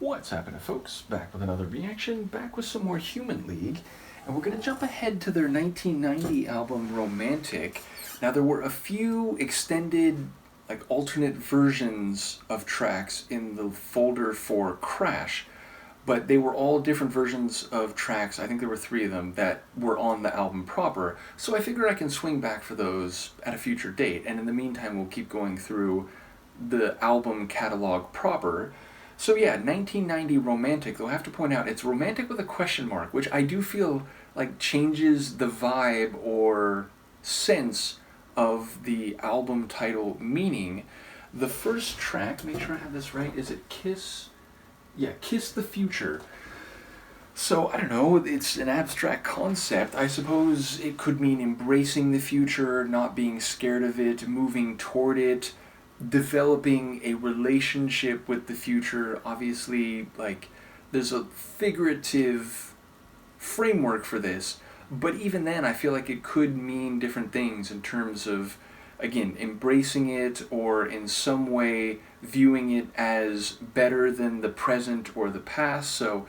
What's happening, folks? Back with another reaction, back with some more Human League, and we're going to jump ahead to their 1990 album, Romantic. Now, there were a few extended, alternate versions of tracks in the folder for Crash, but they were all different versions of tracks. I think there were 3 of them that were on the album proper, so I figure I can swing back for those at a future date, and in the meantime, we'll keep going through the album catalog proper. So yeah, 1990 Romantic, though I have to point out, it's romantic with a question mark, which I do feel like changes the vibe or sense of the album title meaning. The first track, make sure I have this right, is it Kiss? Yeah, Kiss the Future. So, I don't know, it's an abstract concept. I suppose it could mean embracing the future, not being scared of it, moving toward it, developing a relationship with the future. Obviously, there's a figurative framework for this, but even then I feel like it could mean different things in terms of, again, embracing it or in some way viewing it as better than the present or the past. So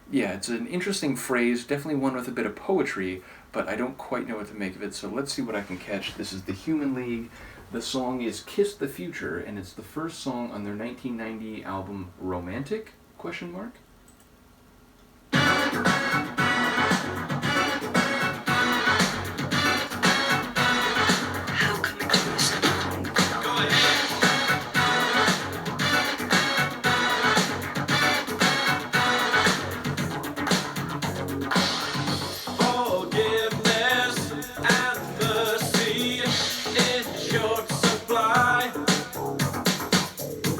yeah, it's an interesting phrase, definitely one with a bit of poetry, but I don't quite know what to make of it, so let's see what I can catch. This is the Human League. The song is Kiss the Future, and it's the first song on their 1990 album Romantic? Question mark?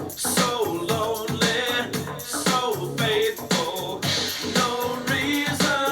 So lonely, so faithful, no reason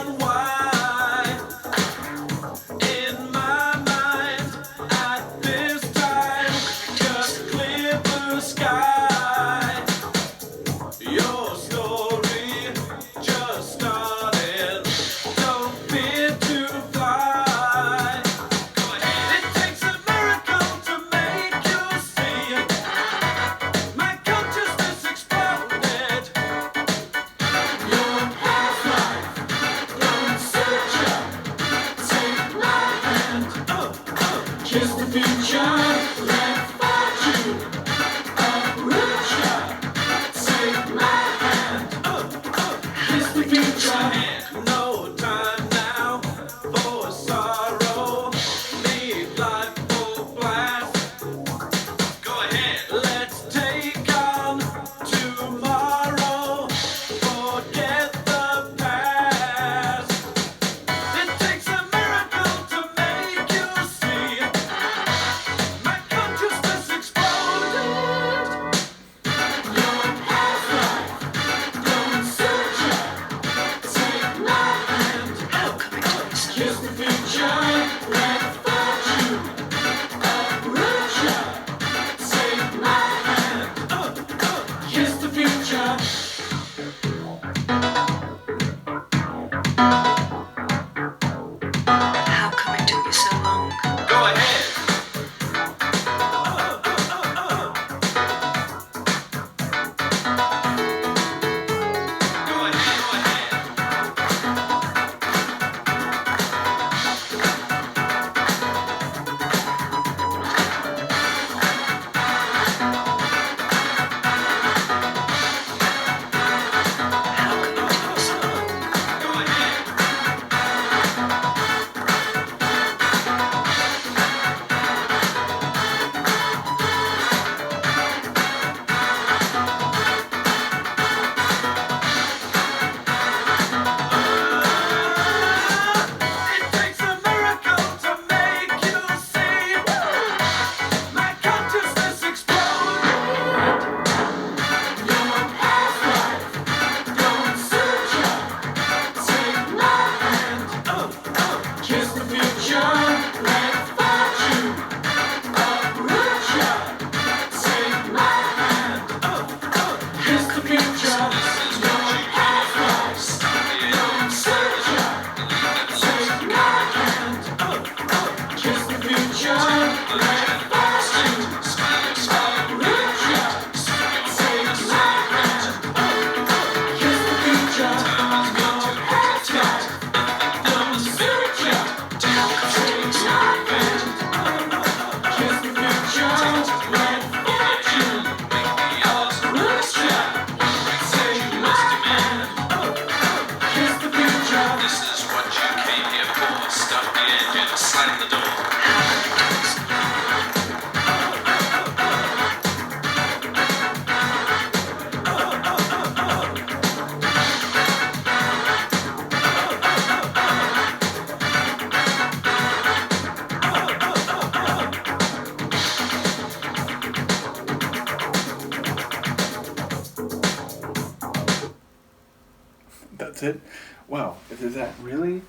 That's it? Wow, is that really?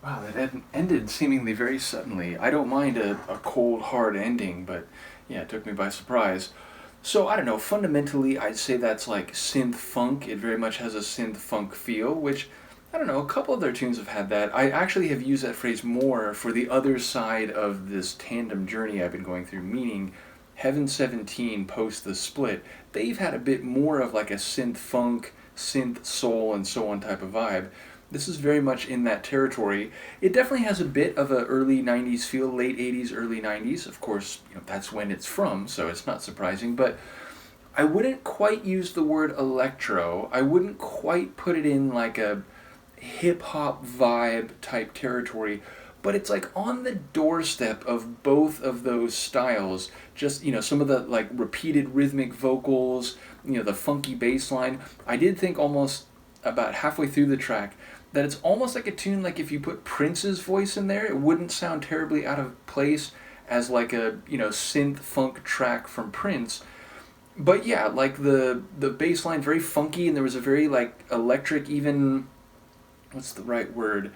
Wow, that ended seemingly very suddenly. I don't mind a cold, hard ending, but yeah, it took me by surprise. So, I don't know, fundamentally, I'd say that's like synth funk. It very much has a synth funk feel, which, I don't know, a couple of their tunes have had that. I actually have used that phrase more for the other side of this tandem journey I've been going through, meaning Heaven 17 post the split. They've had a bit more of like a synth funk, synth soul, and so on type of vibe. This is very much in that territory. It definitely has a bit of a early 90s feel, late 80s, early 90s. Of course, that's when it's from, so it's not surprising, but I wouldn't quite use the word electro. I wouldn't quite put it in like a hip hop vibe type territory, but it's like on the doorstep of both of those styles. Just, some of the like repeated rhythmic vocals, the funky bass line. I did think almost about halfway through the track that it's almost like a tune like if you put Prince's voice in there, it wouldn't sound terribly out of place as like a, synth funk track from Prince. But yeah, like the bass line very funky, and there was a very like electric, even, what's the right word?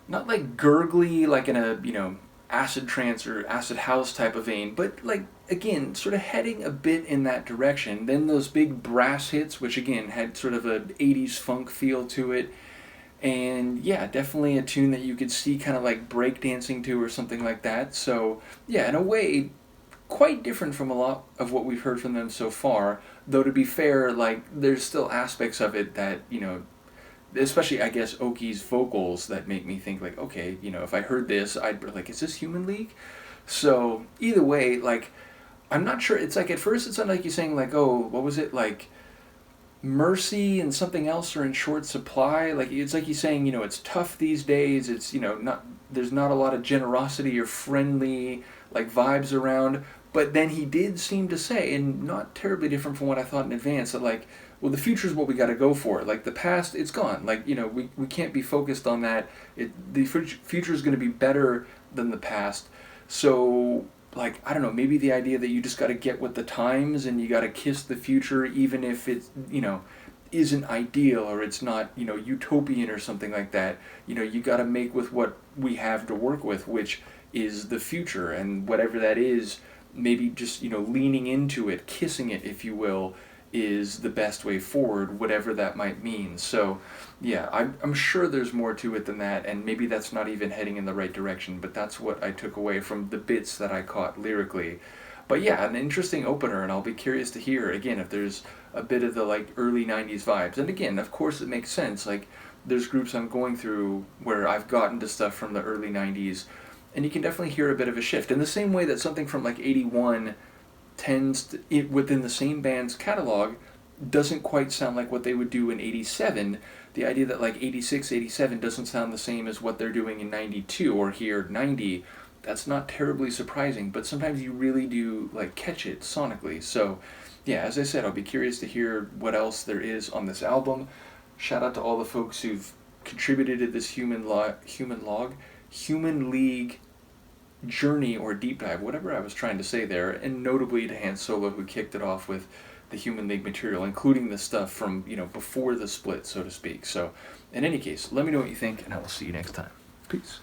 Not like gurgly, like in a, acid trance or acid house type of vein, but like, again, sort of heading a bit in that direction. Then those big brass hits, which again had sort of an 80s funk feel to it. And yeah, definitely a tune that you could see kind of like breakdancing to or something like that. So yeah, in a way, quite different from a lot of what we've heard from them so far. Though to be fair, like there's still aspects of it that, especially I guess Oki's vocals that make me think like, okay, if I heard this, I'd be like, is this Human League? So either way, like, I'm not sure. It's like at first it sounded like you're saying like, oh, what was it, like Mercy and something else are in short supply. Like it's like he's saying, it's tough these days. It's, not, there's not a lot of generosity or friendly like vibes around. But then he did seem to say, and not terribly different from what I thought in advance, that like, well, the future is what we got to go for. Like the past, it's gone. Like, we can't be focused on that. The future is going to be better than the past. So like, I don't know, maybe the idea that you just got to get with the times and you got to kiss the future even if it's, isn't ideal or it's not, utopian or something like that. You got to make with what we have to work with, which is the future, and whatever that is, maybe just, leaning into it, kissing it, if you will, is the best way forward, whatever that might mean. So yeah, I'm sure there's more to it than that, and maybe that's not even heading in the right direction, but that's what I took away from the bits that I caught lyrically. But yeah, an interesting opener, and I'll be curious to hear, again, if there's a bit of the like early 90s vibes. And again, of course it makes sense, like there's groups I'm going through where I've gotten to stuff from the early 90s, and you can definitely hear a bit of a shift. In the same way that something from like 81 tends to, within the same band's catalog, doesn't quite sound like what they would do in 87. The idea that like 86, 87 doesn't sound the same as what they're doing in 92 or here 90, that's not terribly surprising, but sometimes you really do like catch it sonically. So yeah, as I said, I'll be curious to hear what else there is on this album. Shout out to all the folks who've contributed to this Human League journey or deep dive, whatever I was trying to say there, and notably to Han Solo, who kicked it off with the Human League material, including the stuff from, before the split, so to speak. So in any case, let me know what you think, and I will see you next time. Peace.